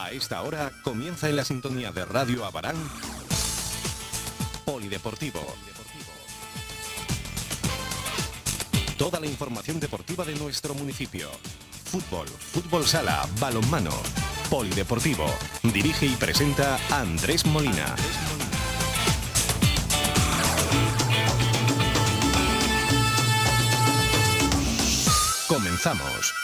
A esta hora comienza en la sintonía de Radio Abarán, Polideportivo. Toda la información deportiva de nuestro municipio. Fútbol, fútbol sala, balonmano, Polideportivo. Dirige y presenta Andrés Molina. Comenzamos.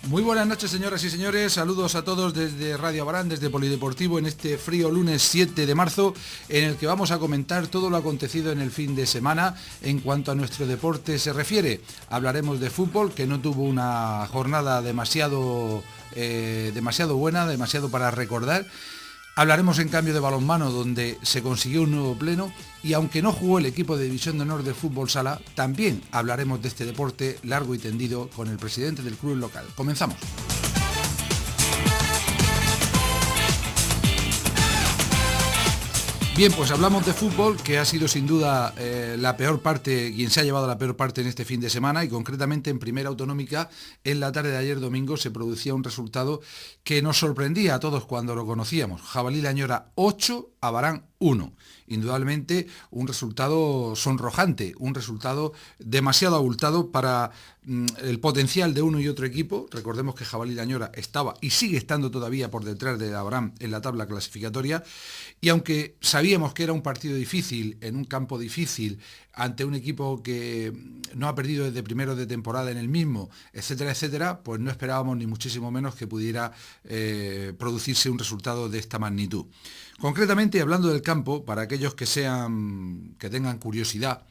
Muy buenas noches, señoras y señores, saludos a todos desde Radio Abarán, desde Polideportivo, en este frío lunes 7 de marzo, en el que vamos a comentar todo lo acontecido en el fin de semana en cuanto a nuestro deporte se refiere. Hablaremos de fútbol, que no tuvo una jornada demasiado buena, demasiado para recordar. Hablaremos en cambio de balonmano, donde se consiguió un nuevo pleno, y aunque no jugó el equipo de División de Honor de Fútbol Sala, también hablaremos de este deporte largo y tendido con el presidente del club local. Comenzamos. Bien, pues hablamos de fútbol, que ha sido sin duda la peor parte, quien se ha llevado la peor parte en este fin de semana, y concretamente en Primera Autonómica, en la tarde de ayer domingo, se producía un resultado que nos sorprendía a todos cuando lo conocíamos. Jabalí Lañora 8, Abarán 1. Indudablemente un resultado sonrojante, un resultado demasiado abultado para el potencial de uno y otro equipo. Recordemos que Jabalí Lañora estaba y sigue estando todavía por detrás de Abarán en la tabla clasificatoria, y aunque sabíamos que era un partido difícil, en un campo difícil, ante un equipo que no ha perdido desde primero de temporada en el mismo, etcétera, etcétera, pues no esperábamos ni muchísimo menos que pudiera producirse un resultado de esta magnitud. Concretamente, hablando del campo, para aquellos que tengan curiosidad,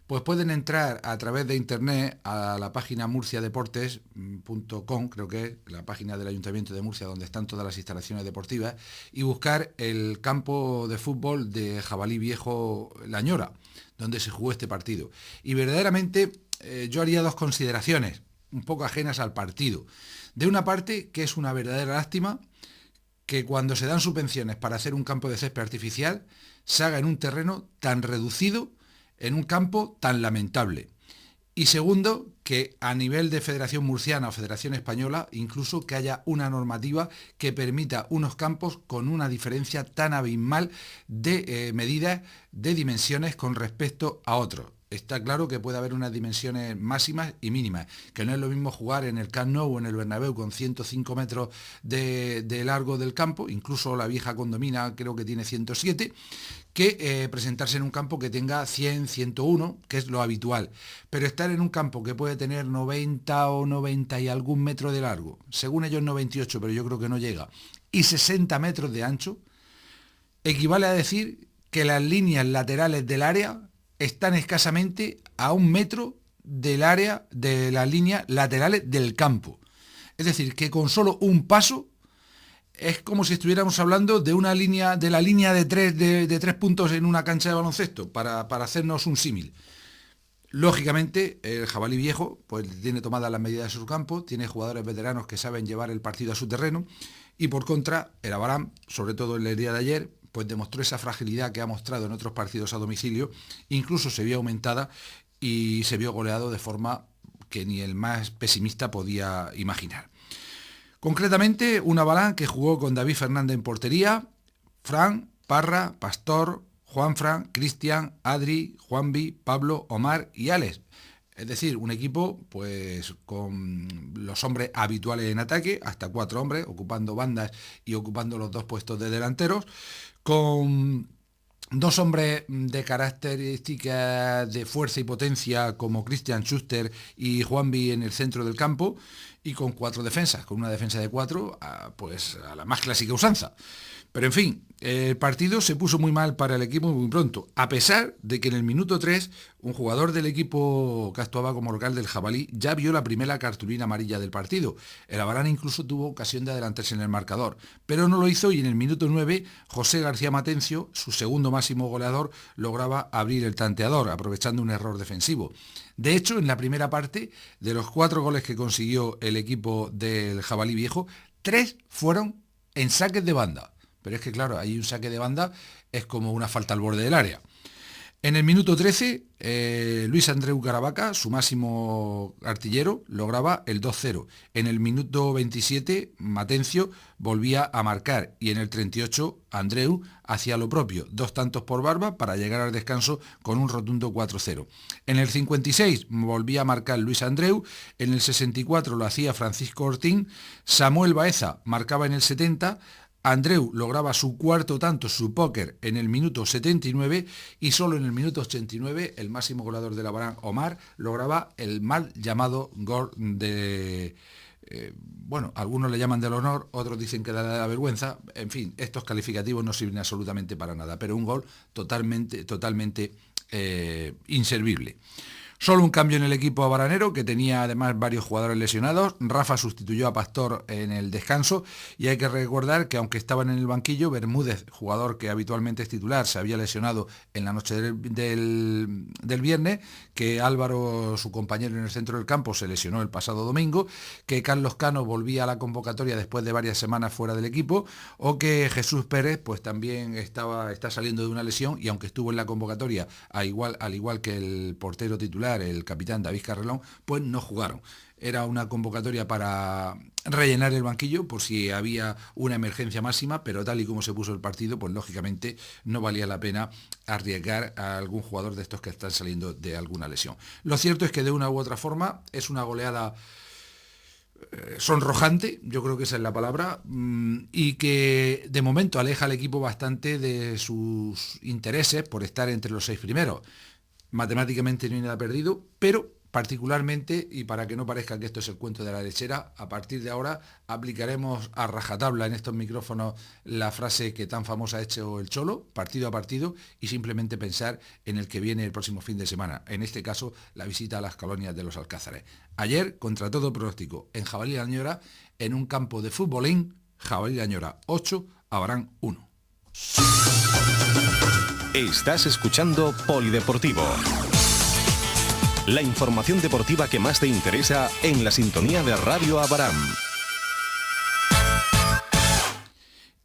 pues pueden entrar a través de internet a la página murciadeportes.com, creo que es la página del Ayuntamiento de Murcia, donde están todas las instalaciones deportivas, y buscar el campo de fútbol de Jabalí Viejo Lañora, donde se jugó este partido. Y verdaderamente yo haría dos consideraciones, un poco ajenas al partido. De una parte, que es una verdadera lástima que cuando se dan subvenciones para hacer un campo de césped artificial, se haga en un terreno tan reducido, en un campo tan lamentable. Y segundo, que a nivel de Federación Murciana o Federación Española, incluso que haya una normativa que permita unos campos con una diferencia tan abismal de medidas, de dimensiones con respecto a otros. Está claro que puede haber unas dimensiones máximas y mínimas, que no es lo mismo jugar en el Camp Nou o en el Bernabéu con 105 metros de largo del campo, incluso la vieja Condomina creo que tiene 107, que presentarse en un campo que tenga 100, 101, que es lo habitual. Pero estar en un campo que puede tener 90 o 90 y algún metro de largo, según ellos 98, pero yo creo que no llega, y 60 metros de ancho, equivale a decir que las líneas laterales del área están escasamente a 1 metro del área de las líneas laterales del campo. Es decir, que con solo un paso es como si estuviéramos hablando de una línea, de la línea de tres puntos en una cancha de baloncesto, para hacernos un símil. Lógicamente, el Jabalí Viejo pues tiene tomadas las medidas de su campo, tiene jugadores veteranos que saben llevar el partido a su terreno, y por contra, el Abarán, sobre todo en el día de ayer, pues demostró esa fragilidad que ha mostrado en otros partidos a domicilio, incluso se vio aumentada y se vio goleado de forma que ni el más pesimista podía imaginar. Concretamente, un Abarán que jugó con David Fernández en portería, Fran, Parra, Pastor, Juanfran, Cristian, Adri, Juanvi, Pablo, Omar y Alex. Es decir, un equipo pues con los hombres habituales en ataque, hasta 4 hombres, ocupando bandas y ocupando los 2 puestos de delanteros, con 2 hombres de características de fuerza y potencia como Christian Schuster y Juanvi en el centro del campo, y con 4 defensas, con una defensa de 4, pues a la más clásica usanza. Pero en fin, el partido se puso muy mal para el equipo muy pronto, a pesar de que en el minuto 3 un jugador del equipo que actuaba como local del Jabalí ya vio la primera cartulina amarilla del partido. El Abarán incluso tuvo ocasión de adelantarse en el marcador, pero no lo hizo, y en el minuto 9 José García Matencio, su segundo máximo goleador, lograba abrir el tanteador, aprovechando un error defensivo. De hecho, en la primera parte, de los 4 goles que consiguió el equipo del Jabalí Viejo, 3 fueron en saques de banda. pero es que claro, ahí un saque de banda es como una falta al borde del área. En el minuto 13, Luis Andreu Caravaca, su máximo artillero, lograba el 2-0. En el minuto 27, Matencio volvía a marcar y en el 38, Andreu hacía lo propio, 2 tantos por Barba para llegar al descanso con un rotundo 4-0. En el 56 volvía a marcar Luis Andreu, en el 64 lo hacía Francisco Ortín, Samuel Baeza marcaba en el 70, Andreu lograba su cuarto tanto, su póker, en el minuto 79 y solo en el minuto 89 el máximo goleador del Abarán, Omar, lograba el mal llamado gol de... algunos le llaman del honor, otros dicen que da de la vergüenza, en fin, estos calificativos no sirven absolutamente para nada, pero un gol totalmente inservible. Solo un cambio en el equipo abaranero, que tenía además varios jugadores lesionados. Rafa sustituyó a Pastor en el descanso y hay que recordar que aunque estaban en el banquillo, Bermúdez, jugador que habitualmente es titular, se había lesionado en la noche del viernes, que Álvaro, su compañero en el centro del campo, se lesionó el pasado domingo, que Carlos Cano volvía a la convocatoria después de varias semanas fuera del equipo, o que Jesús Pérez pues también está saliendo de una lesión y aunque estuvo en la convocatoria al igual que el portero titular, el capitán David Carrelón, pues no jugaron. Era una convocatoria para rellenar el banquillo por si había una emergencia máxima, pero tal y como se puso el partido, pues lógicamente no valía la pena arriesgar a algún jugador de estos que están saliendo de alguna lesión. Lo cierto es que de una u otra forma es una goleada sonrojante, yo creo que esa es la palabra, y que de momento aleja al equipo bastante de sus intereses por estar entre los 6 primeros. Matemáticamente no hay nada perdido, pero particularmente, y para que no parezca que esto es el cuento de la lechera, a partir de ahora aplicaremos a rajatabla en estos micrófonos la frase que tan famosa ha hecho el Cholo, partido a partido, y simplemente pensar en el que viene el próximo fin de semana, en este caso la visita a las colonias de los Alcázares. Ayer, contra todo pronóstico, en Jabalí La Ñora, en un campo de futbolín, Jabalí La Ñora 8, Abarán 1. Estás escuchando Polideportivo. La información deportiva que más te interesa en la sintonía de Radio Abarán.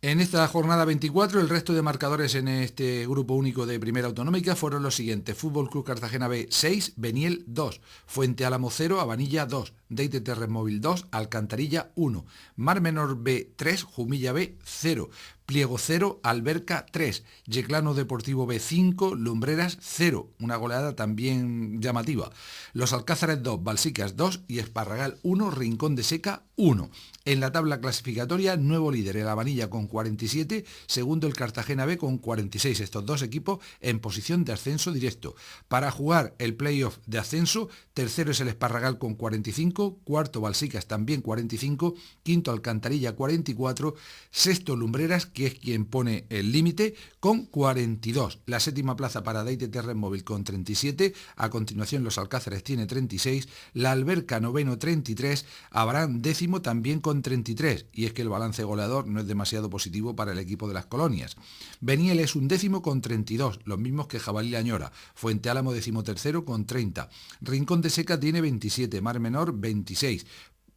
En esta jornada 24, el resto de marcadores en este grupo único de Primera Autonómica fueron los siguientes. Fútbol Club Cartagena B 6, Beniel 2, Fuente Álamo 0, Abanilla 2, Deite Terres Móvil 2, Alcantarilla 1, Mar Menor B 3, Jumilla B 0, Pliego 0, Alberca 3, Yeclano Deportivo B 5, Lumbreras 0, una goleada también llamativa. Los Alcázares 2, Balsicas 2 y Esparragal 1, Rincón de Seca 1. En la tabla clasificatoria, nuevo líder el Abanilla con 47, segundo el Cartagena B con 46. Estos dos equipos en posición de ascenso directo. Para jugar el playoff de ascenso, tercero es el Esparragal con 45, cuarto Balsicas también 45, quinto Alcantarilla 44, sexto Lumbreras, que es quien pone el límite, con 42. La séptima plaza para Deite Terres Móvil con 37, a continuación los Alcázares tiene 36, la Alberca noveno 33, Abarán décimo también con 33, y es que el balance goleador no es demasiado positivo para el equipo de las colonias. Beniel es un décimo con 32, los mismos que Jabalí La Ñora, Fuente Álamo decimotercero con 30, Rincón de Seca tiene 27, Mar Menor 26,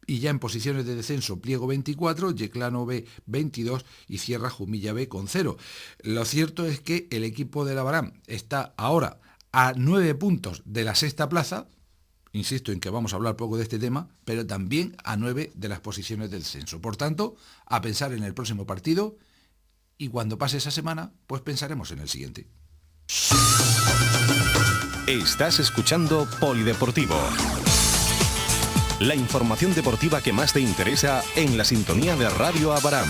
y ya en posiciones de descenso Pliego 24, Yeclano B 22 y cierra Jumilla B con 0. Lo cierto es que el equipo de Abarán está ahora a 9 puntos de la sexta plaza. Insisto en que vamos a hablar poco de este tema, pero también a 9 de las posiciones de descenso. Por tanto, a pensar en el próximo partido y cuando pase esa semana, pues pensaremos en el siguiente. Estás escuchando Polideportivo. La información deportiva que más te interesa en la sintonía de Radio Abarán.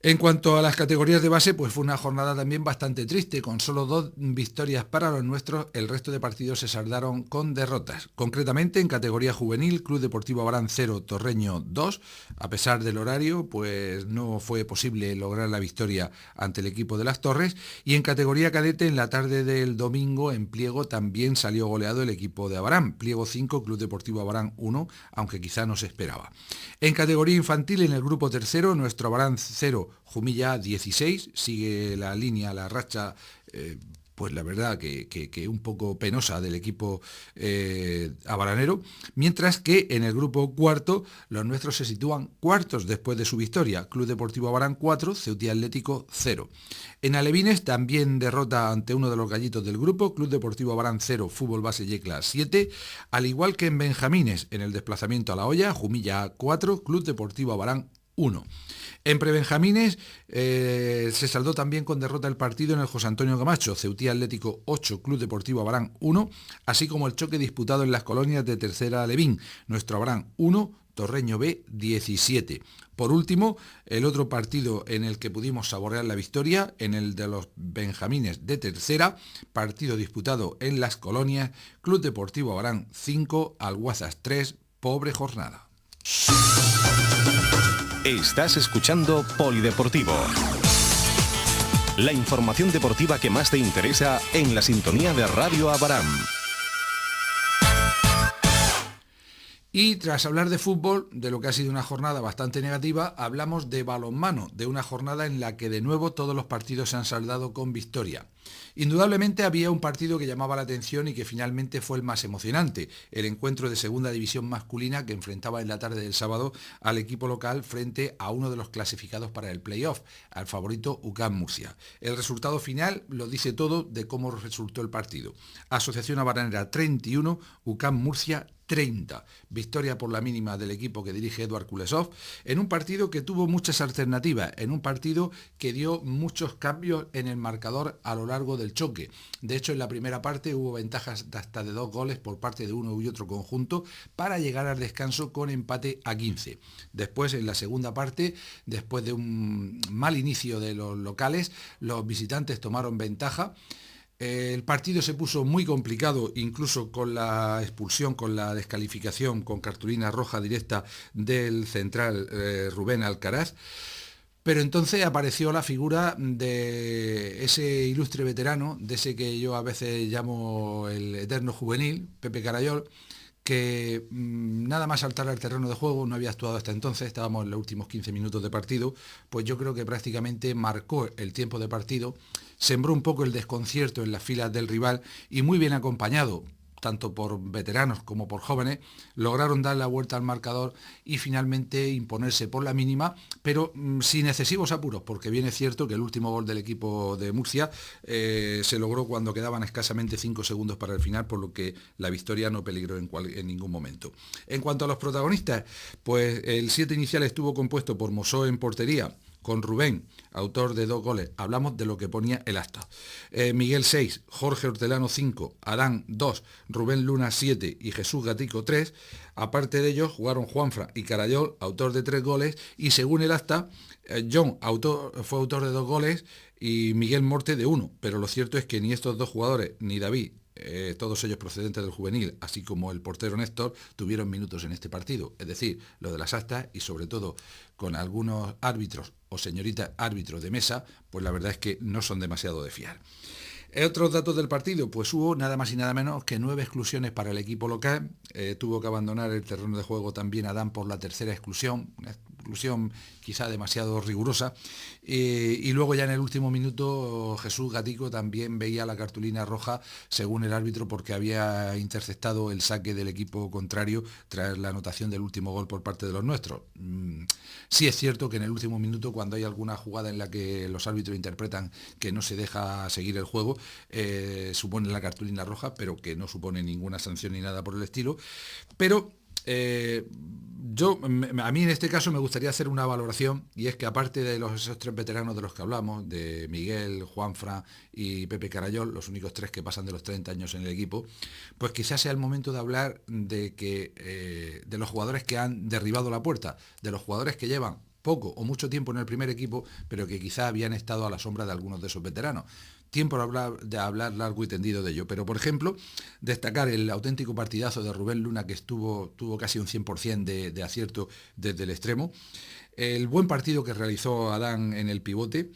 En cuanto a las categorías de base, pues fue una jornada también bastante triste, con solo 2 victorias para los nuestros, el resto de partidos se saldaron con derrotas. Concretamente, en categoría juvenil, Club Deportivo Abarán 0, Torreño 2, a pesar del horario, pues no fue posible lograr la victoria ante el equipo de Las Torres, y en categoría cadete, en la tarde del domingo, en Pliego, también salió goleado el equipo de Abarán, Pliego 5, Club Deportivo Abarán 1, aunque quizá no se esperaba. En categoría infantil, en el grupo tercero, nuestro Abarán 0, Jumilla 16, sigue la línea, la racha pues la verdad que un poco penosa del equipo abaranero, mientras que en el grupo cuarto los nuestros se sitúan cuartos después de su victoria. Club Deportivo Abarán 4, Ceuta Atlético 0. En alevines también derrota ante uno de los gallitos del grupo, Club Deportivo Abarán 0, Fútbol Base Yecla 7, al igual que en benjamines, en el desplazamiento a La Hoya, Jumilla 4, Club Deportivo Abarán 1. En prebenjamines se saldó también con derrota el partido en el José Antonio Camacho, Ceutí Atlético 8, Club Deportivo Abarán 1, así como el choque disputado en las colonias de Tercera Alevín, nuestro Abarán 1, Torreño B 17. Por último, el otro partido en el que pudimos saborear la victoria, en el de los benjamines de Tercera, partido disputado en las colonias, Club Deportivo Abarán 5, Alguazas 3, pobre jornada. Estás escuchando Polideportivo. La información deportiva que más te interesa en la sintonía de Radio Abarán. Y tras hablar de fútbol, de lo que ha sido una jornada bastante negativa, hablamos de balonmano, de una jornada en la que de nuevo todos los partidos se han saldado con victoria. Indudablemente había un partido que llamaba la atención y que finalmente fue el más emocionante, el encuentro de segunda división masculina que enfrentaba en la tarde del sábado al equipo local frente a uno de los clasificados para el playoff, al favorito UCAM Murcia. El resultado final lo dice todo de cómo resultó el partido. Asociación Abaranera 31, UCAM Murcia 30. Victoria por la mínima del equipo que dirige Eduard Kulesov, en un partido que tuvo muchas alternativas, en un partido que dio muchos cambios en el marcador a lo largo del choque. De hecho, en la primera parte hubo ventajas de hasta de 2 goles por parte de uno y otro conjunto para llegar al descanso con empate a 15. Después, en la segunda parte, después de un mal inicio de los locales, los visitantes tomaron ventaja. El partido se puso muy complicado, incluso con la expulsión, con la descalificación, con cartulina roja directa del central Rubén Alcaraz. Pero entonces apareció la figura de ese ilustre veterano, de ese que yo a veces llamo el eterno juvenil, Pepe Carayol, que nada más saltar al terreno de juego, no había actuado hasta entonces, estábamos en los últimos 15 minutos de partido, pues yo creo que prácticamente marcó el tiempo de partido, sembró un poco el desconcierto en las filas del rival y muy bien acompañado, tanto por veteranos como por jóvenes, lograron dar la vuelta al marcador y finalmente imponerse por la mínima, pero sin excesivos apuros, porque bien es cierto que el último gol del equipo de Murcia se logró cuando quedaban escasamente 5 segundos para el final, por lo que la victoria no peligró en ningún momento. En cuanto a los protagonistas, pues el 7 inicial estuvo compuesto por Mosó en portería, con Rubén, autor de 2 goles, hablamos de lo que ponía el acta. Miguel 6, Jorge Hortelano 5, Adán 2, Rubén Luna 7 y Jesús Gatico 3. Aparte de ellos jugaron Juanfra y Carayol, autor de 3 goles, y según el acta, John fue autor de 2 goles y Miguel Morte de 1. Pero lo cierto es que ni estos dos jugadores, ni David, todos ellos procedentes del juvenil, así como el portero Néstor, tuvieron minutos en este partido. Es decir, lo de las actas y sobre todo con algunos árbitros o señoritas árbitros de mesa, pues la verdad es que no son demasiado de fiar. Otros datos del partido, pues hubo nada más y nada menos que 9 exclusiones para el equipo local, tuvo que abandonar el terreno de juego también Adán por la tercera exclusión, una exclusión quizá demasiado rigurosa, y luego ya en el último minuto Jesús Gatico también veía la cartulina roja según el árbitro porque había interceptado el saque del equipo contrario tras la anotación del último gol por parte de los nuestros. Sí es cierto que en el último minuto, cuando hay alguna jugada en la que los árbitros interpretan que no se deja seguir el juego, supone la cartulina roja, pero que no supone ninguna sanción ni nada por el estilo. Pero a mí en este caso me gustaría hacer una valoración, y es que aparte de esos 3 veteranos de los que hablamos, de Miguel, Juanfra y Pepe Carayol, los únicos 3 que pasan de los 30 años en el equipo, pues quizás sea el momento de hablar de los jugadores que han derribado la puerta, de los jugadores que llevan poco o mucho tiempo en el primer equipo, pero que quizá habían estado a la sombra de algunos de esos veteranos. Tiempo de hablar largo y tendido de ello, pero por ejemplo, destacar el auténtico partidazo de Rubén Luna, que tuvo casi un 100% de acierto desde el extremo, el buen partido que realizó Adán en el pivote,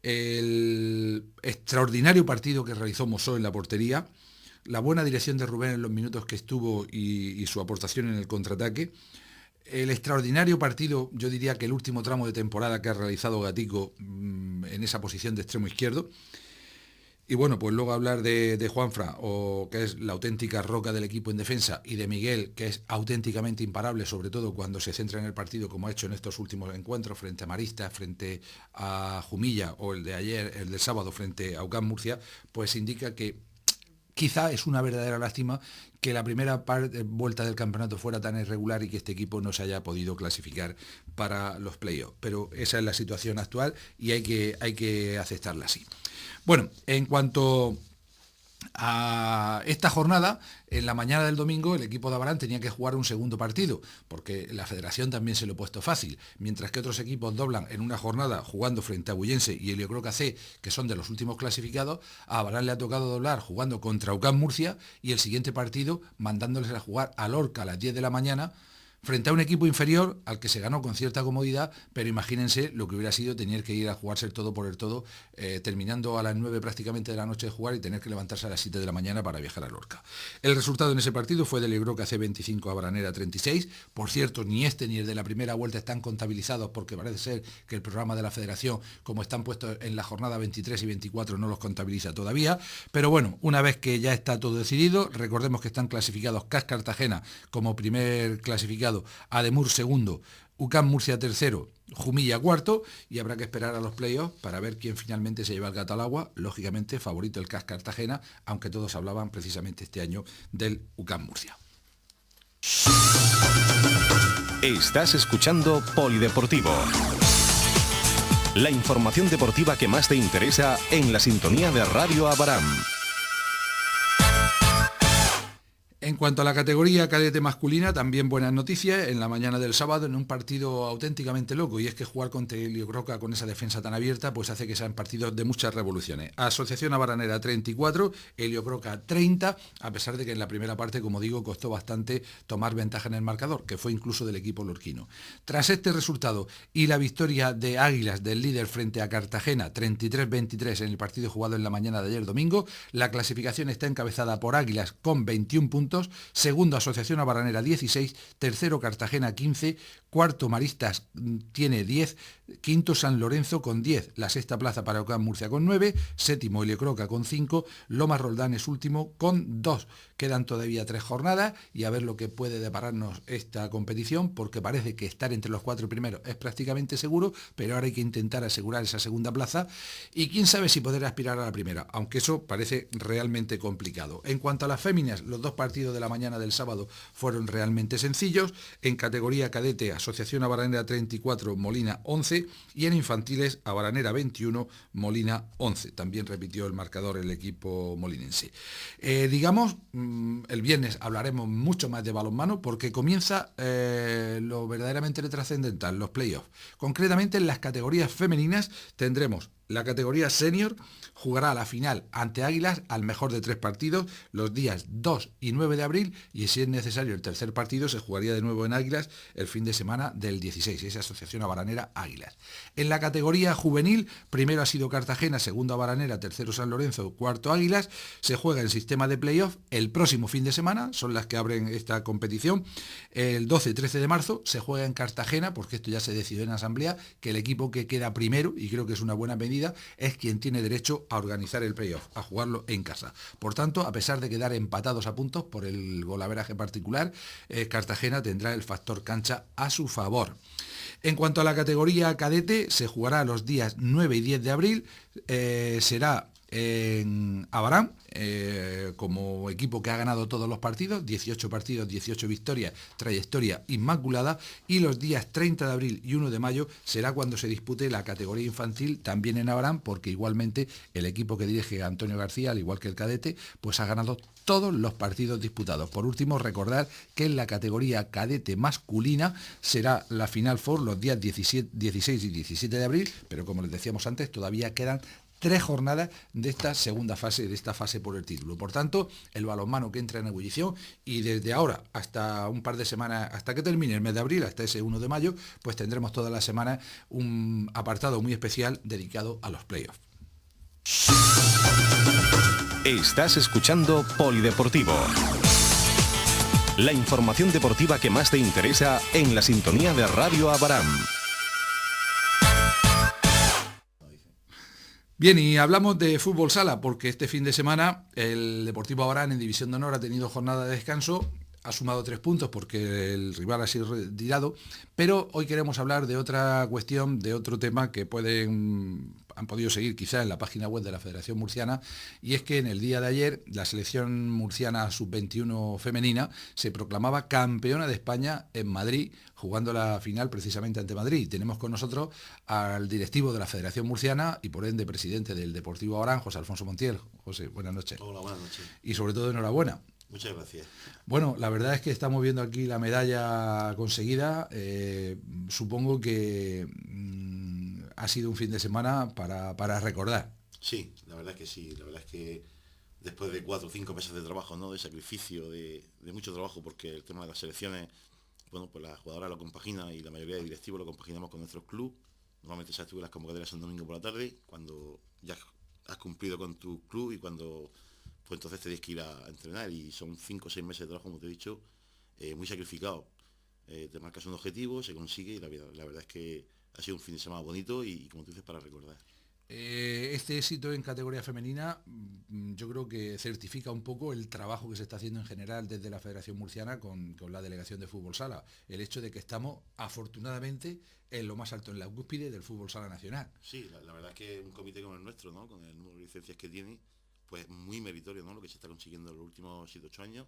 el extraordinario partido que realizó Mosó en la portería, la buena dirección de Rubén en los minutos que estuvo y su aportación en el contraataque, el extraordinario partido, yo diría que el último tramo de temporada que ha realizado Gatico en esa posición de extremo izquierdo, Y bueno, pues luego hablar de Juanfran, o que es la auténtica roca del equipo en defensa, y de Miguel, que es auténticamente imparable, sobre todo cuando se centra en el partido, como ha hecho en estos últimos encuentros, frente a Maristas, frente a Jumilla, o el de ayer, el del sábado, frente a UCAM Murcia, pues indica que quizá es una verdadera lástima que la primera vuelta del campeonato fuera tan irregular y que este equipo no se haya podido clasificar para los playoffs. Pero esa es la situación actual y hay que aceptarla así. Bueno, en cuanto a esta jornada, en la mañana del domingo el equipo de Abarán tenía que jugar un segundo partido, porque la federación también se lo ha puesto fácil, mientras que otros equipos doblan en una jornada jugando frente a Bullense y Heliocroca C, que son de los últimos clasificados. A Abarán le ha tocado doblar jugando contra UCAM Murcia y el siguiente partido mandándoles a jugar a Lorca a las 10 de la mañana, frente a un equipo inferior al que se ganó con cierta comodidad, pero imagínense lo que hubiera sido tener que ir a jugarse el todo por el todo, terminando a las 9 prácticamente de la noche de jugar y tener que levantarse a las 7 de la mañana para viajar a Lorca. El resultado en ese partido fue del Heliocroca C 25 a Abaranera 36. Por cierto, ni este ni el de la primera vuelta están contabilizados, porque parece ser que el programa de la federación, como están puestos en la jornada 23 y 24, no los contabiliza todavía. Pero bueno, una vez que ya está todo decidido, recordemos que están clasificados CAS Cartagena como primer clasificado, Ademur segundo, UCAM Murcia tercero, Jumilla cuarto, y habrá que esperar a los playoffs para ver quién finalmente se lleva el gato al agua. Lógicamente favorito el CAS Cartagena, aunque todos hablaban precisamente este año del UCAM Murcia. Estás escuchando Polideportivo. La información deportiva que más te interesa en la sintonía de Radio Abarán. En cuanto a la categoría cadete masculina, también buenas noticias en la mañana del sábado, en un partido auténticamente loco, y es que jugar contra Heliocroca con esa defensa tan abierta pues hace que sean partidos de muchas revoluciones. Asociación Abaranera 34, Heliocroca 30, a pesar de que en la primera parte, como digo, costó bastante tomar ventaja en el marcador, que fue incluso del equipo lorquino. Tras este resultado y la victoria de Águilas del líder frente a Cartagena 33-23 en el partido jugado en la mañana de ayer domingo, la clasificación está encabezada por Águilas con 21 puntos, segundo Asociación Abaranera 16, tercero Cartagena 15, cuarto Maristas tiene 10, quinto San Lorenzo con 10, la sexta plaza para UCAM Murcia con 9, séptimo Heliocroca con 5, Lomas Roldán es último con 2. Quedan todavía 3 jornadas y a ver lo que puede depararnos esta competición, porque parece que estar entre los 4 primeros es prácticamente seguro, pero ahora hay que intentar asegurar esa segunda plaza y quién sabe si poder aspirar a la primera, aunque eso parece realmente complicado. En cuanto a las féminas, los dos partidos de la mañana del sábado fueron realmente sencillos. En categoría cadete, Asociación Abaranera 34, Molina 11, y en infantiles, Abaranera 21, Molina 11. También repitió el marcador el equipo molinense. El viernes hablaremos mucho más de balonmano, porque comienza lo verdaderamente trascendental, los playoffs. Concretamente en las categorías femeninas tendremos la categoría senior, jugará la final ante Águilas al mejor de 3 partidos los días 2 y 9 de abril, y si es necesario el tercer partido se jugaría de nuevo en Águilas el fin de semana del 16, esa Asociación Abaranera Águilas. En la categoría juvenil, primero ha sido Cartagena, segundo Abaranera, tercero San Lorenzo, cuarto Águilas. Se juega en sistema de playoff el próximo fin de semana, son las que abren esta competición. El 12 y 13 de marzo se juega en Cartagena, porque esto ya se decidió en asamblea, que el equipo que queda primero, y creo que es una buena medida, es quien tiene derecho a organizar el playoff, a jugarlo en casa. Por tanto, a pesar de quedar empatados a puntos por el golaveraje particular, Cartagena tendrá el factor cancha a su favor. En cuanto a la categoría cadete, se jugará los días 9 y 10 de abril, será en Abarán, como equipo que ha ganado todos los partidos, 18 partidos, 18 victorias, trayectoria inmaculada, y los días 30 de abril y 1 de mayo será cuando se dispute la categoría infantil, también en Abarán, porque igualmente el equipo que dirige Antonio García, al igual que el cadete, pues ha ganado todos los partidos disputados. Por último, recordar que en la categoría cadete masculina será la Final Four los días 16 y 17 de abril, pero como les decíamos antes, todavía quedan 3 jornadas de esta segunda fase, de esta fase por el título. Por tanto, el balonmano que entra en ebullición, y desde ahora hasta un par de semanas, hasta que termine el mes de abril, hasta ese 1 de mayo, pues tendremos toda la semana un apartado muy especial dedicado a los playoffs. Estás escuchando Polideportivo. La información deportiva que más te interesa en la sintonía de Radio Abarán. Bien, y hablamos de fútbol sala, porque este fin de semana el Deportivo Abarán en División de Honor ha tenido jornada de descanso, ha sumado 3 puntos porque el rival ha sido retirado, pero hoy queremos hablar de otra cuestión, de otro tema que han podido seguir quizá en la página web de la Federación Murciana, y es que en el día de ayer la selección murciana sub-21 femenina se proclamaba campeona de España en Madrid, jugando la final precisamente ante Madrid. Tenemos con nosotros al directivo de la Federación Murciana y por ende presidente del Deportivo Abarán, José Alfonso Montiel. José, buenas noches. Hola, buenas noches. Y sobre todo enhorabuena. Muchas gracias. Bueno, la verdad es que estamos viendo aquí la medalla conseguida. Supongo que ha sido un fin de semana para recordar. Sí, la verdad es que sí. La verdad es que después de 4 o 5 meses de trabajo, ¿no? De sacrificio, de mucho trabajo, porque el tema de las selecciones, bueno, pues la jugadora lo compagina y la mayoría de directivos lo compaginamos con nuestros clubes. Normalmente sabes tú que las convocatorias son domingo por la tarde, cuando ya has cumplido con tu club y cuando pues entonces te tienes que ir a entrenar, y son 5 o 6 meses de trabajo, como te he dicho, muy sacrificado. Te marcas un objetivo, se consigue, y la verdad es que ha sido un fin de semana bonito y como tú dices, para recordar. Este éxito en categoría femenina yo creo que certifica un poco el trabajo que se está haciendo en general desde la Federación Murciana con la delegación de fútbol sala. El hecho de que estamos afortunadamente en lo más alto, en la cúspide del fútbol sala nacional. Sí, la verdad es que un comité como el nuestro, ¿no? Con el número de licencias que tiene, pues muy meritorio, ¿no? Lo que se está consiguiendo en los últimos 7 o 8 años,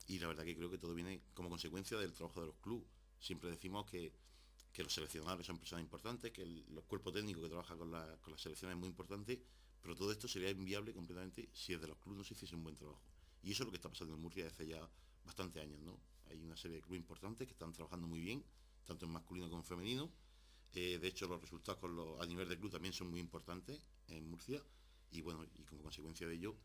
y la verdad que creo que todo viene como consecuencia del trabajo de los clubes. Siempre decimos que los seleccionadores son personas importantes, que los cuerpos técnicos que trabajan con las selecciones es muy importante, pero todo esto sería inviable completamente si desde los clubes no se hiciese un buen trabajo. Y eso es lo que está pasando en Murcia desde ya bastantes años, ¿no? Hay una serie de clubes importantes que están trabajando muy bien, tanto en masculino como en femenino. De hecho, los resultados a nivel de club también son muy importantes en Murcia, y bueno, y como consecuencia de ello,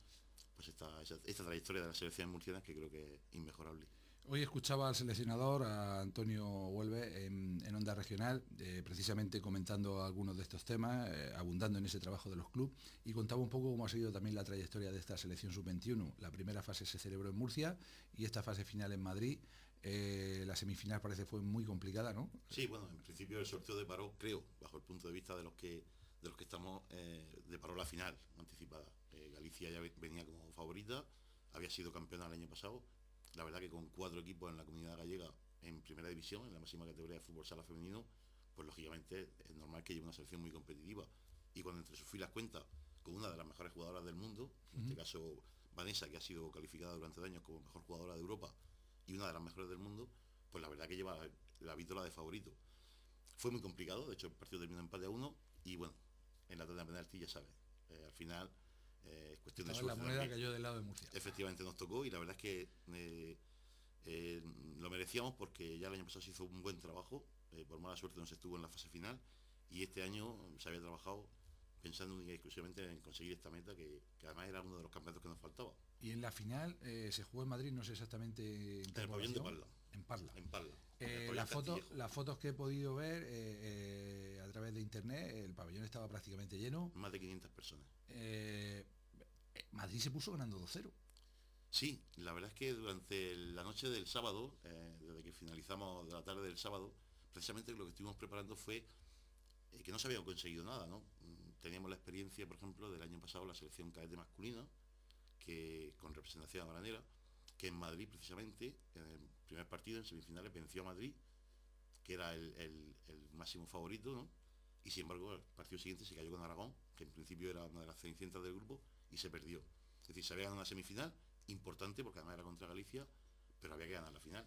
pues esta trayectoria de las selecciones murcianas, que creo que es inmejorable. Hoy escuchaba al seleccionador, a Antonio Huelve, en Onda Regional, precisamente comentando algunos de estos temas, abundando en ese trabajo de los clubes, y contaba un poco cómo ha sido también la trayectoria de esta selección sub-21. La primera fase se celebró en Murcia y esta fase final en Madrid. La semifinal parece fue muy complicada, ¿no? Sí, bueno, en principio el sorteo deparó, creo, bajo el punto de vista de los que estamos, deparó la final anticipada. Galicia ya venía como favorita, había sido campeona el año pasado. La verdad que con 4 equipos en la comunidad gallega en primera división, en la máxima categoría de fútbol sala femenino, pues lógicamente es normal que lleve una selección muy competitiva. Y cuando entre sus filas cuenta con una de las mejores jugadoras del mundo, en este caso Vanessa, que ha sido calificada durante años como mejor jugadora de Europa y una de las mejores del mundo, pues la verdad que lleva la vítola de favorito. Fue muy complicado, de hecho el partido terminó empate a 1, y bueno, en la tanda de penalti ya sabes, al final es cuestión de suerte. La moneda cayó del lado de Murcia. Efectivamente nos tocó, y la verdad es que lo merecíamos, porque ya el año pasado se hizo un buen trabajo, por mala suerte no se estuvo en la fase final, y este año se había trabajado pensando única y exclusivamente en conseguir esta meta, que además era uno de los campeonatos que nos faltaba. Y en la final se jugó en Madrid, no sé exactamente en el pabellón de Parla. En Parla. En Parla. Las fotos que he podido ver a través de internet, el pabellón estaba prácticamente lleno. Más de 500 personas. Madrid se puso ganando 2-0. Sí, la verdad es que durante la noche del sábado, desde que finalizamos de la tarde del sábado, precisamente lo que estuvimos preparando fue que no se había conseguido nada, ¿no? Teníamos la experiencia, por ejemplo, del año pasado, la selección cadete masculina, que con representación abaranera, que en Madrid precisamente, en el primer partido, en semifinales, venció a Madrid, que era el máximo favorito, ¿no? Y sin embargo, el partido siguiente se cayó con Aragón, que en principio era una de las cenicientas del grupo, y se perdió. Es decir, se había ganado una semifinal importante, porque además era contra Galicia, pero había que ganar la final.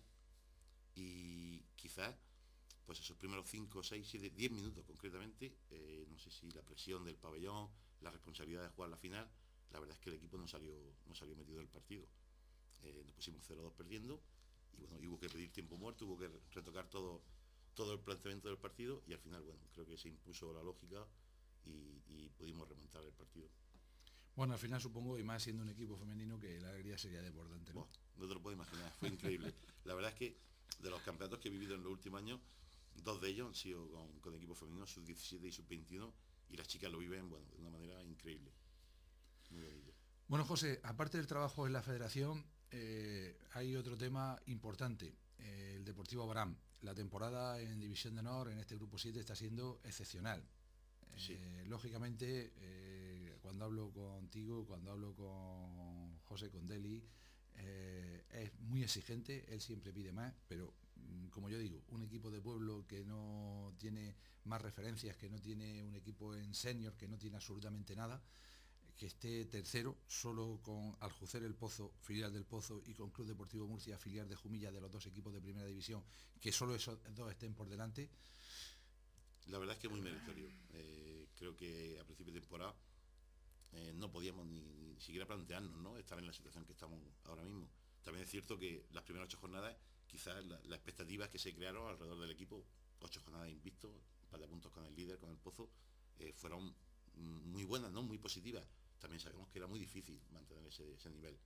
Y quizás, pues esos primeros 5, 6, 7, 10 minutos concretamente, no sé si la presión del pabellón, la responsabilidad de jugar la final, la verdad es que el equipo no salió metido del partido. Nos pusimos 0-2 perdiendo, y bueno, hubo que pedir tiempo muerto, hubo que retocar todo el planteamiento del partido, y al final, bueno, creo que se impuso la lógica y pudimos remontar el partido. Bueno, al final supongo, y más siendo un equipo femenino, que la alegría sería desbordante, ¿no? Bueno, no te lo puedo imaginar, fue increíble. La verdad es que de los campeonatos que he vivido en los últimos años, 2 de ellos han sido con equipos femeninos, sub-17 y sub-21, y las chicas lo viven, bueno, de una manera increíble. Muy bonito. Bueno, José, aparte del trabajo en la federación, hay otro tema importante, el Deportivo Abarán. La temporada en División de Honor, en este grupo 7, está siendo excepcional. Sí. Lógicamente, cuando hablo contigo, cuando hablo con José, con Deli, es muy exigente, él siempre pide más, pero como yo digo, un equipo de pueblo que no tiene más referencias, que no tiene un equipo en senior, que no tiene absolutamente nada, que esté tercero, solo con Aljucer El Pozo, filial del Pozo, y con Club Deportivo Murcia, filial de Jumilla, de los dos equipos de primera división, que solo esos dos estén por delante. La verdad es que es muy meritorio. Creo que a principio de temporada no podíamos ni siquiera plantearnos, ¿no?, estar en la situación que estamos ahora mismo. También es cierto que las primeras 8 jornadas, quizás las expectativas que se crearon alrededor del equipo, 8 jornadas invictos, un par de puntos con el líder, con el Pozo, fueron muy buenas, ¿no?, muy positivas. También sabemos que era muy difícil mantener ese nivel.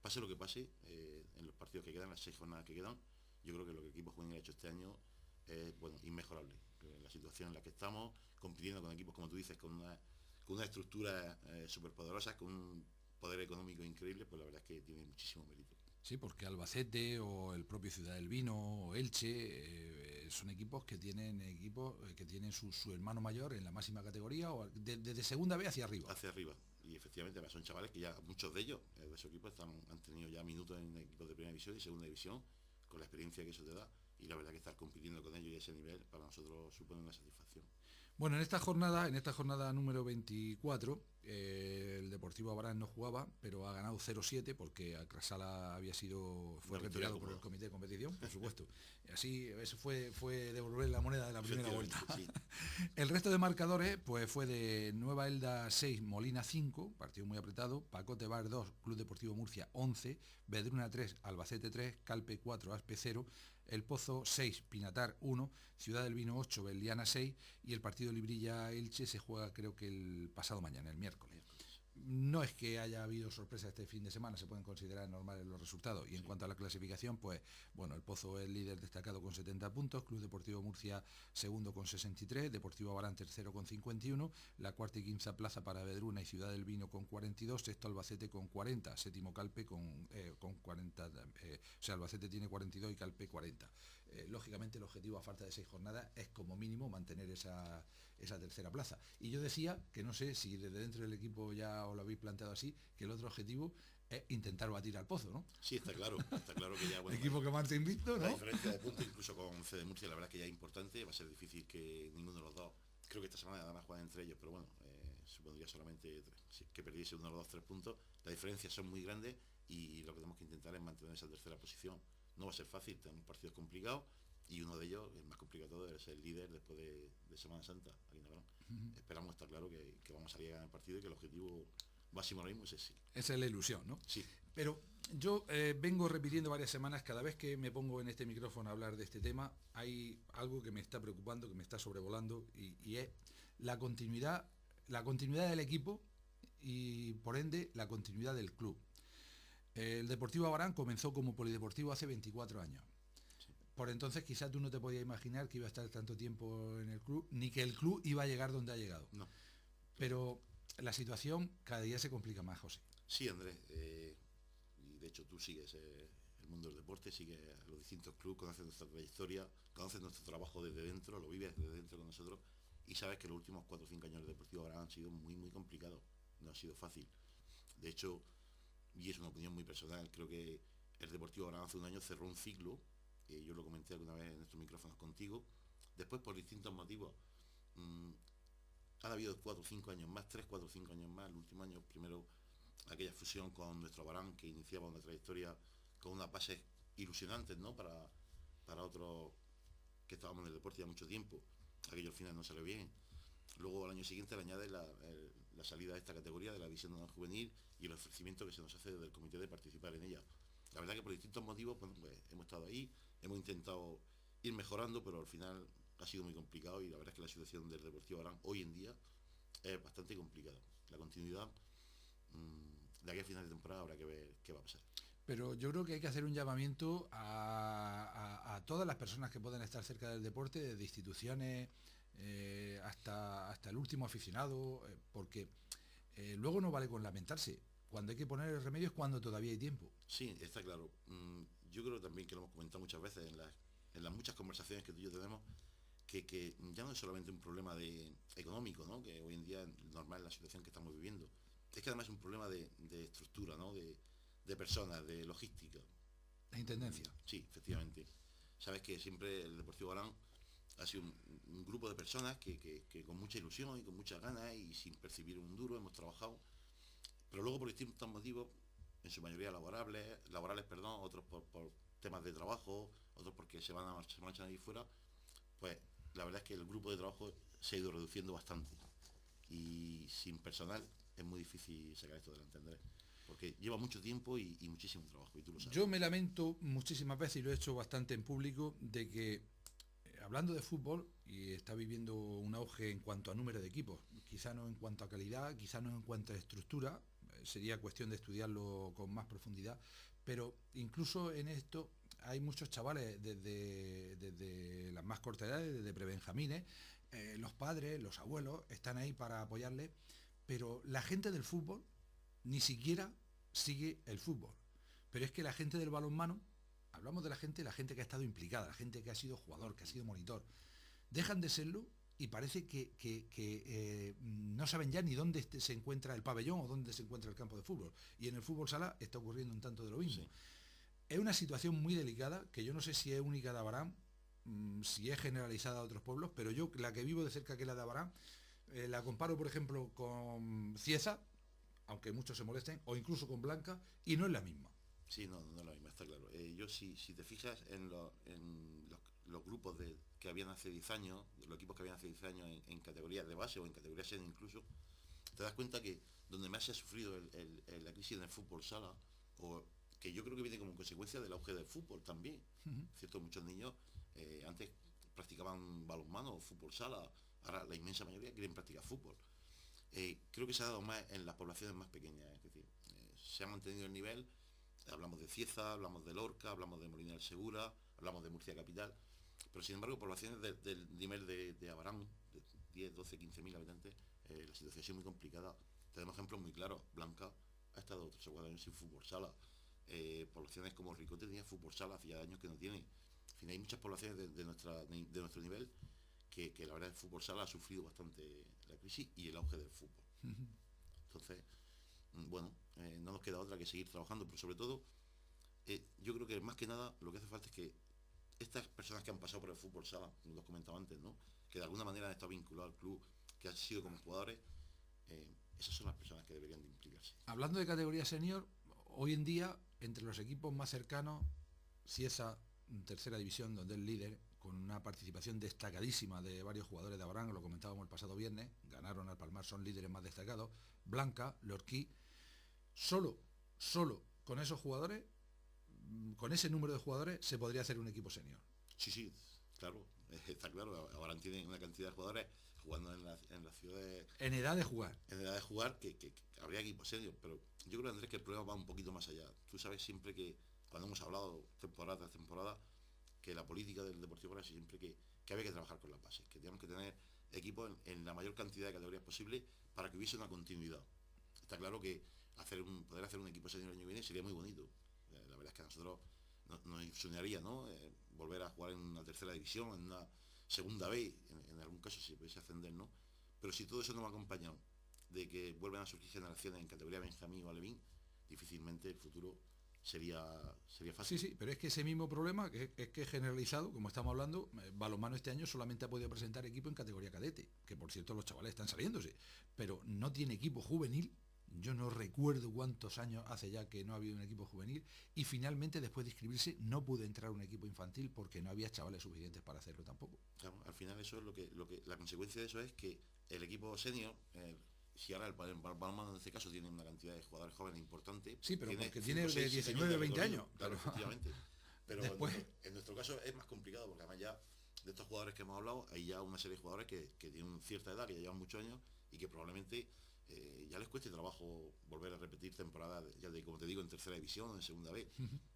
Pase lo que pase, en los partidos que quedan, las 6 jornadas que quedan, yo creo que lo que el equipo juvenil ha hecho este año es, bueno, inmejorable. La situación en la que estamos, compitiendo con equipos, como tú dices, con una estructura súper poderosa, con un poder económico increíble, pues la verdad es que tiene muchísimo mérito. Sí, porque Albacete o el propio Ciudad del Vino o Elche son equipos que tienen su hermano mayor en la máxima categoría o desde segunda B hacia arriba. Hacia arriba. Y efectivamente son chavales que ya muchos de ellos, de su equipo, han tenido ya minutos en equipos de primera división y segunda división, con la experiencia que eso te da. Y la verdad que estar compitiendo con ellos y a ese nivel para nosotros supone una satisfacción. Bueno, en esta jornada número 24, el Deportivo Abarán no jugaba, pero ha ganado 0-7 porque Acrasala fue retirado por el comité de competición, por supuesto. Así, eso fue devolver la moneda de la primera vuelta. Sí. El resto de marcadores pues fue de Nueva Elda 6, Molina 5, partido muy apretado, Pacote Bar 2, Club Deportivo Murcia 11, Vedruna 3, Albacete 3, Calpe 4, Aspe 0, El Pozo 6, Pinatar 1, Ciudad del Vino 8, Beliana 6 y el partido Librilla-Elche se juega creo que el pasado mañana, el miércoles. No es que haya habido sorpresa este fin de semana, se pueden considerar normales los resultados. Y en cuanto a la clasificación, pues bueno, el Pozo es líder destacado con 70 puntos, Club Deportivo Murcia segundo con 63, Deportivo Abarán tercero con 51, la cuarta y quinta plaza para Vedruna y Ciudad del Vino con 42, sexto Albacete con 40, séptimo Calpe con 40, o sea, Albacete tiene 42 y Calpe 40. Lógicamente el objetivo a falta de 6 jornadas es como mínimo mantener esa tercera plaza. Y yo decía que no sé si desde dentro del equipo ya os lo habéis planteado así, que el otro objetivo es intentar batir al Pozo, ¿no? Sí, está claro que ya... Bueno, el equipo que marcha invicto, ¿no? La diferencia de puntos, incluso con CD Murcia, la verdad es que ya es importante, va a ser difícil que ninguno de los dos, creo que esta semana además juegan entre ellos, pero bueno, supondría solamente que perdiese uno de los dos 3 puntos, las diferencias son muy grandes y lo que tenemos que intentar es mantener esa tercera posición. No va a ser fácil, tenemos partidos complicados y uno de ellos, el más complicado, debe ser el líder después de Semana Santa, aquí en Navarra. Esperamos, estar claro, que vamos a salir a ganar el partido y que el objetivo máximo ahora mismo es ese. Esa es la ilusión, ¿no? Sí. Pero yo vengo repitiendo varias semanas, cada vez que me pongo en este micrófono a hablar de este tema, hay algo que me está preocupando, que me está sobrevolando, y es la continuidad del equipo y, por ende, la continuidad del club. El Deportivo Abarán comenzó como polideportivo hace 24 años. Por entonces quizás tú no te podías imaginar que iba a estar tanto tiempo en el club, ni que el club iba a llegar donde ha llegado. No. Pero la situación cada día se complica más, José. Sí, Andrés. Y de hecho tú sigues el mundo del deporte, sigues a los distintos clubes, conoces nuestra trayectoria, conoces nuestro trabajo desde dentro, lo vives desde dentro con nosotros y sabes que los últimos 4 o 5 años del Deportivo Abarán han sido muy, muy complicados. No ha sido fácil. De hecho, y es una opinión muy personal, creo que el Deportivo Abarán hace un año cerró un ciclo, yo lo comenté alguna vez en estos micrófonos contigo, después por distintos motivos han habido 4 o 5 años más, 3, 4 o 5 años más, el último año, primero aquella fusión con nuestro Abarán que iniciaba una trayectoria con unas bases ilusionantes, ¿no?, para otros que estábamos en el deporte ya mucho tiempo, aquello al final no salió bien. Luego al año siguiente le añade la salida de esta categoría de la división juvenil y el ofrecimiento que se nos hace desde el comité de participar en ella. La verdad que por distintos motivos pues, hemos estado ahí, hemos intentado ir mejorando, pero al final ha sido muy complicado y la verdad es que la situación del Deportivo Abarán hoy en día es bastante complicada. La continuidad, de aquí a final de temporada habrá que ver qué va a pasar. Pero yo creo que hay que hacer un llamamiento a todas las personas que puedan estar cerca del deporte, desde instituciones hasta el último aficionado, porque luego no vale con lamentarse. Cuando hay que poner el remedio es cuando todavía hay tiempo. Sí, está claro. Yo creo también que lo hemos comentado muchas veces en las muchas conversaciones que tú y yo tenemos, que ya no es solamente un problema económico, ¿no? Que hoy en día es normal la situación que estamos viviendo. Es que además es un problema de estructura, ¿no? De personas, de logística. La intendencia. Sí, efectivamente. Sabes que siempre el Deportivo Arán ha sido un grupo de personas que con mucha ilusión y con muchas ganas y sin percibir un duro hemos trabajado, pero luego por distintos motivos, en su mayoría laborales, perdón, otros por temas de trabajo, otros porque se marchan ahí fuera, pues la verdad es que el grupo de trabajo se ha ido reduciendo bastante y sin personal es muy difícil sacar esto adelante, Andrés, porque lleva mucho tiempo y muchísimo trabajo, y tú lo sabes. Yo me lamento muchísimas veces, y lo he hecho bastante en público, de que hablando de fútbol, y está viviendo un auge en cuanto a número de equipos, quizá no en cuanto a calidad, quizá no en cuanto a estructura, sería cuestión de estudiarlo con más profundidad, pero incluso en esto hay muchos chavales desde las más cortas edades, desde prebenjamines, los padres, los abuelos están ahí para apoyarles, pero la gente del fútbol ni siquiera sigue el fútbol. Pero es que la gente del balonmano, hablamos de la gente que ha estado implicada, la gente que ha sido jugador, que ha sido monitor, dejan de serlo y parece que no saben ya ni dónde se encuentra el pabellón o dónde se encuentra el campo de fútbol. Y en el fútbol sala está ocurriendo un tanto de lo mismo. Sí. Es una situación muy delicada, que yo no sé si es única de Abarán, si es generalizada a otros pueblos, pero yo, la que vivo de cerca, que es la de Abarán, la comparo, por ejemplo, con Cieza, aunque muchos se molesten, o incluso con Blanca, y no es la misma. Sí, no es la misma, está claro. Yo si te fijas en los grupos que habían hace 10 años, los equipos que habían hace 10 años en categorías de base o en categorías senior incluso, te das cuenta que donde más se ha sufrido la crisis en el fútbol sala, o que yo creo que viene como consecuencia del auge del fútbol también. ¿Cierto? Muchos niños antes practicaban balonmano o fútbol sala, ahora la inmensa mayoría quieren practicar fútbol. Creo que se ha dado más en las poblaciones más pequeñas, es decir, se ha mantenido el nivel. Hablamos de Cieza, hablamos de Lorca, hablamos de Molina del Segura, hablamos de Murcia Capital, pero sin embargo poblaciones del nivel de Abarán, de 10, 12, 15.000 habitantes, la situación ha sido muy complicada. Tenemos ejemplos muy claros. Blanca ha estado 3 o 4 años sin fútbol sala. Poblaciones como Ricote tenía fútbol sala, hacía años que no tiene. En fin, hay muchas poblaciones de nuestro nivel que la verdad el fútbol sala ha sufrido bastante la crisis y el auge del fútbol. Entonces, bueno, no nos queda otra que seguir trabajando, pero sobre todo, yo creo que más que nada lo que hace falta es que estas personas que han pasado por el fútbol sala, como os comentaba antes, ¿no? Que de alguna manera han estado vinculados al club, que han sido como jugadores, esas son las personas que deberían de implicarse. Hablando de categoría senior, hoy en día, entre los equipos más cercanos, Cieza, tercera división, donde es líder, con una participación destacadísima de varios jugadores de Abarán, lo comentábamos el pasado viernes, ganaron al Palmar, son líderes más destacados, Blanca, Lorquí, solo con esos jugadores, con ese número de jugadores, se podría hacer un equipo senior. Sí, claro, está claro. Abarán tiene una cantidad de jugadores jugando en las ciudades. En edad de jugar. En edad de jugar, que habría equipos senior, pero yo creo, Andrés, que el problema va un poquito más allá. Tú sabes siempre que, cuando hemos hablado temporada tras temporada, que la política del Deportivo era siempre que había que trabajar con las bases, que teníamos que tener equipos en la mayor cantidad de categorías posible para que hubiese una continuidad. Está claro que poder hacer un equipo senior el año que viene sería muy bonito. La verdad es que a nosotros nos soñaría, ¿no? Volver a jugar en una tercera división, en una segunda B, en algún caso si pudiese ascender, ¿no? Pero si todo eso no va acompañado de que vuelvan a surgir generaciones en categoría Benjamín o Alevín, difícilmente el futuro sería fácil. Sí, pero es que ese mismo problema, que es generalizado, como estamos hablando, balonmano este año solamente ha podido presentar equipo en categoría cadete, que por cierto los chavales están saliéndose, pero no tiene equipo juvenil. Yo no recuerdo cuántos años hace ya que no ha habido un equipo juvenil, y finalmente después de inscribirse no pudo entrar un equipo infantil porque no había chavales suficientes para hacerlo tampoco. Claro, al final eso es lo que la consecuencia de eso es que el equipo senior, si ahora el balonmano en este caso tiene una cantidad de jugadores jóvenes importante. Sí, pero porque tiene de 19 o 20 años. Claro, efectivamente. Pero después... en nuestro caso es más complicado, porque además ya de estos jugadores que hemos hablado, hay ya una serie de jugadores que tienen cierta edad, que ya llevan muchos años y que probablemente ya les cueste trabajo volver a repetir temporada, como te digo, en tercera división o en segunda B.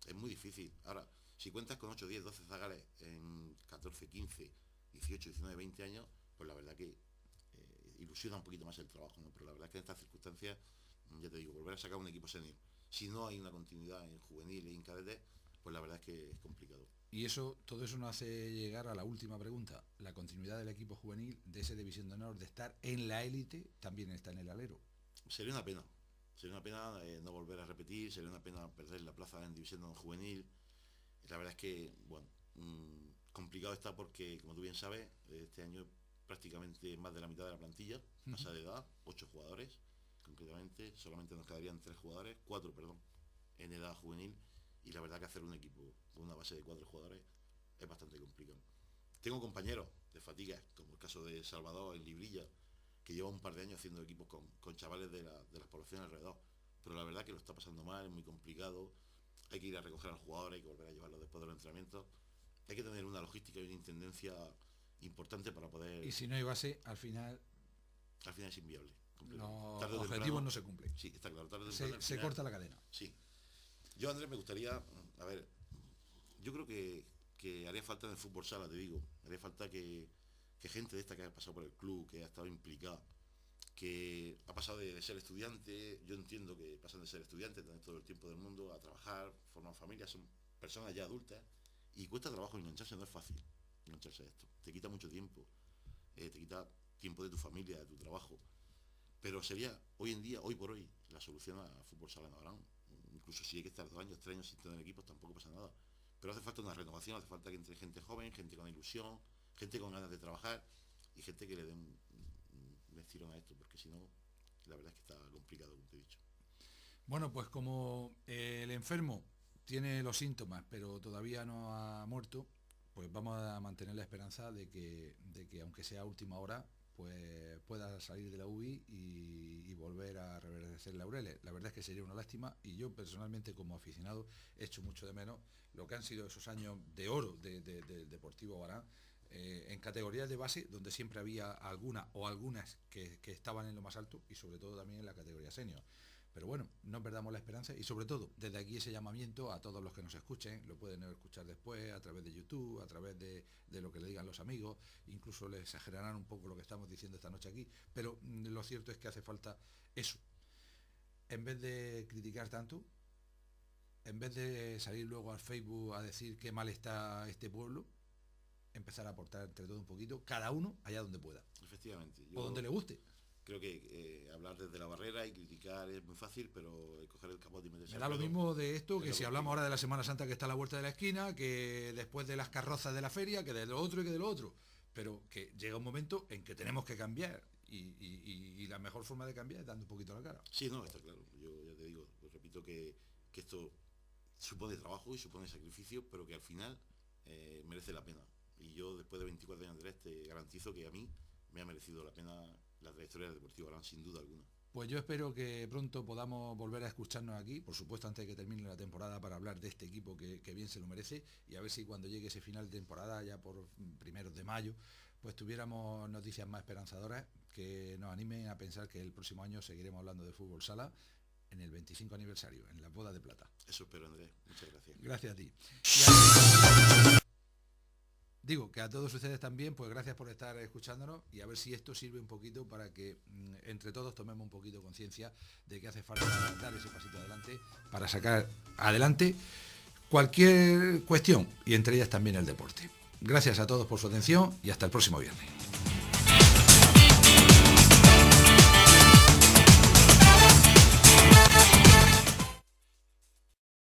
Es muy difícil. Ahora, si cuentas con 8, 10, 12 zagales en 14, 15, 18, 19, 20 años, pues la verdad que ilusiona un poquito más el trabajo, ¿no? Pero la verdad es que en estas circunstancias, ya te digo, volver a sacar un equipo senior, si no hay una continuidad en juvenil y en cadete, pues la verdad es que es complicado. Y todo eso nos hace llegar a la última pregunta. La continuidad del equipo juvenil, de esa división de honor, de estar en la élite, también está en el alero. Sería una pena no volver a repetir, sería una pena perder la plaza en división de honor juvenil. La verdad es que, bueno, complicado está porque, como tú bien sabes, este año prácticamente más de la mitad de la plantilla pasa de edad, 8 jugadores, concretamente, solamente nos quedarían 4 en edad juvenil, y la verdad que hacer un equipo con una base de 4 jugadores es bastante complicado. Tengo compañeros de fatiga, como el caso de Salvador en Librilla, que lleva un par de años haciendo equipos con chavales de las poblaciones alrededor, pero la verdad que lo está pasando mal, es muy complicado, hay que ir a recoger a los jugadores, hay que volver a llevarlos después de los entrenamientos, hay que tener una logística y una intendencia importante para poder... Y si no hay base, al final es inviable. Los objetivos no se cumplen. Sí, está claro. Se corta la cadena. Sí. Yo, Andrés, me gustaría... A ver, yo creo que haría falta en el fútbol sala, te digo. Haría falta que gente de esta que ha pasado por el club, que ha estado implicada, que ha pasado de ser estudiante, yo entiendo que pasan de ser estudiantes, tener todo el tiempo del mundo, a trabajar, forman familias, son personas ya adultas, y cuesta trabajo engancharse, no es fácil engancharse a esto. Te quita mucho tiempo, te quita tiempo de tu familia, de tu trabajo, pero sería hoy en día, hoy por hoy, la solución al fútbol sala Navarán. Incluso si hay que estar 2 años, 3 años sin tener equipos, tampoco pasa nada. Pero hace falta una renovación, hace falta que entre gente joven, gente con ilusión, gente con ganas de trabajar y gente que le dé un estirón a esto, porque si no, la verdad es que está complicado, como te he dicho. Bueno, pues como el enfermo tiene los síntomas, pero todavía no ha muerto, pues vamos a mantener la esperanza de que aunque sea a última hora, pues pueda salir de la UBI y volver a reverdecer laureles. La verdad es que sería una lástima, y yo personalmente como aficionado echo mucho de menos lo que han sido esos años de oro del Deportivo Barán, en categorías de base donde siempre había algunas que estaban en lo más alto, y sobre todo también en la categoría senior. Pero bueno, no perdamos la esperanza, y sobre todo desde aquí ese llamamiento a todos los que nos escuchen. Lo pueden escuchar después a través de YouTube, a través de lo que le digan los amigos, incluso les exagerarán un poco lo que estamos diciendo esta noche aquí, pero lo cierto es que hace falta eso. En vez de criticar tanto, en vez de salir luego al Facebook a decir qué mal está este pueblo, empezar a aportar entre todo un poquito, cada uno allá donde pueda. Efectivamente. O donde le guste. Creo que hablar desde la barrera y criticar es muy fácil, pero coger el capote y meterse... Me da lo mismo de esto que si hablamos ahora de la Semana Santa, que está a la vuelta de la esquina, que después de las carrozas de la feria, que de lo otro y que de lo otro. Pero que llega un momento en que tenemos que cambiar, y la mejor forma de cambiar es dando un poquito la cara. Sí, no, está claro. Yo ya te digo, pues repito que esto supone trabajo y supone sacrificio, pero que al final merece la pena. Y yo, después de 24 años de Andrés, te garantizo que a mí me ha merecido la pena la trayectoria del Deportivo Barán, sin duda alguna. Pues yo espero que pronto podamos volver a escucharnos aquí, por supuesto antes de que termine la temporada, para hablar de este equipo que bien se lo merece, y a ver si cuando llegue ese final de temporada, ya por primeros de mayo, pues tuviéramos noticias más esperanzadoras que nos animen a pensar que el próximo año seguiremos hablando de fútbol sala en el 25 aniversario, en la boda de plata. Eso espero, Andrés. Muchas gracias. Gracias a ti. Digo que a todos ustedes también, pues gracias por estar escuchándonos, y a ver si esto sirve un poquito para que entre todos tomemos un poquito conciencia de que hace falta dar ese pasito adelante para sacar adelante cualquier cuestión, y entre ellas también el deporte. Gracias a todos por su atención y hasta el próximo viernes.